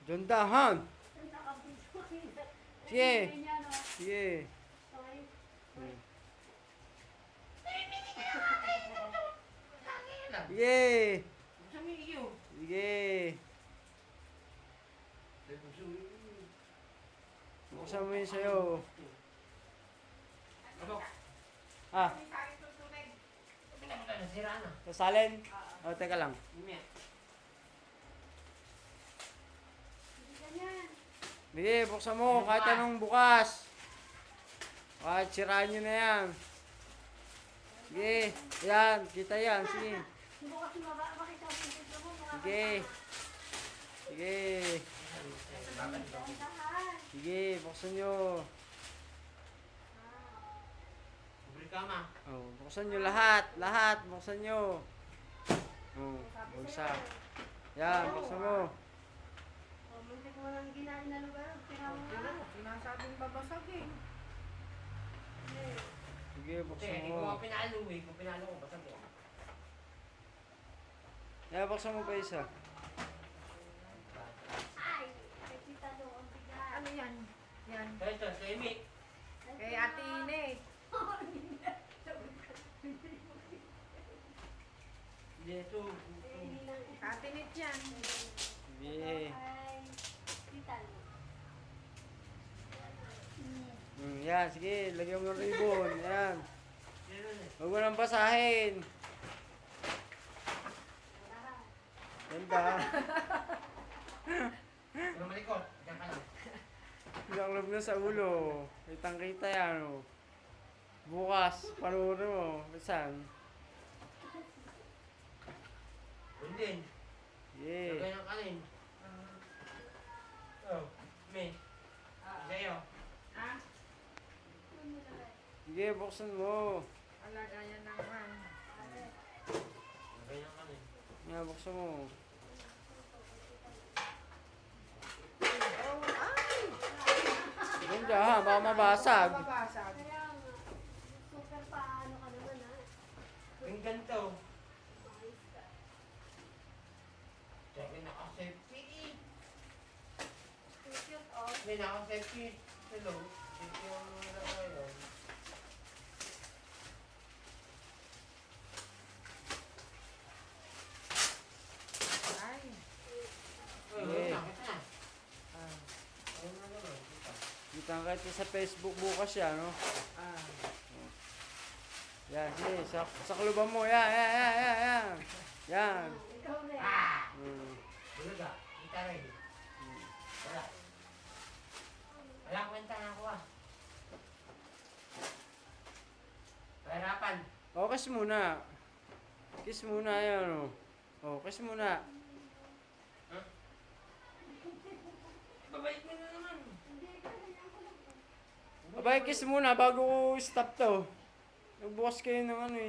Jondahan. Sige. Sige. Sige. Sige. Buksan mo yun sa'yo. Ah, sasalin? O, teka lang. Sige, buksan mo. Kahit anong bukas. Kahit siraan nyo na yan. Sige. Yan, kita yan. Sige. Sige. Sige. Sige, buksan nyo. Oh, buksan nyo lahat. Lahat, buksan nyo. Oh, buksan. Yan, buksan mo. Muntik mo nang ginain na lugar. Sinasabing babasag eh. Sige, buksan Hindi mo. ko nga pinalo eh. Kung pinalo ko, basag ko. Yan, buksan mo pa isa. Ay, nakikita doon ang bigat. Ano yan? Yan. Ito, sa Amy. Kay Ate Ine. Hindi, ito. Ate Nit yan. Sige. Yan, sige. Lagyan mo ng ribbon. Yan. Huwag mo nang basahin. Ganda. Ano malikot? Diyan ka lang. Ilang loob na sa ulo. Kitang-kita yan. Oh. Bukas, panoorin mo. Saan? Hindi. Sige. Lagay ng kanin. Oh, me. Sa'yo. Ah, Sige, buksan mo. alagayan naman. Lagay ng kanin. Yan, buksan mo. Oh, ay! Ganda ha, baka mabasag. Mababasag. Super paano ka naman ha? Yung ganito. Sabi naka-safety. Cute oh. May naka-safety. Hello. Safety yung nalagay yun. Ay. Oh, Yeah. nakita na. Ah. Ayun na naman. Kita. Kitang-kita sa Facebook bukas yan, no? Ah. Yan, sige. Sa kluban mo. Yan, yan, yan, yan, yan. Yan. Ikaw na yan. Ah! Hmm. Bulaga. Kita rin. Wala. Wala kwenta na ako ah. Pahirapan. O, kiss muna. Kiss muna yan, oh. O, kiss muna. Babalik mo na naman. Abay, kiss muna bago ko stop to. Nagbukas kayo ng ano eh.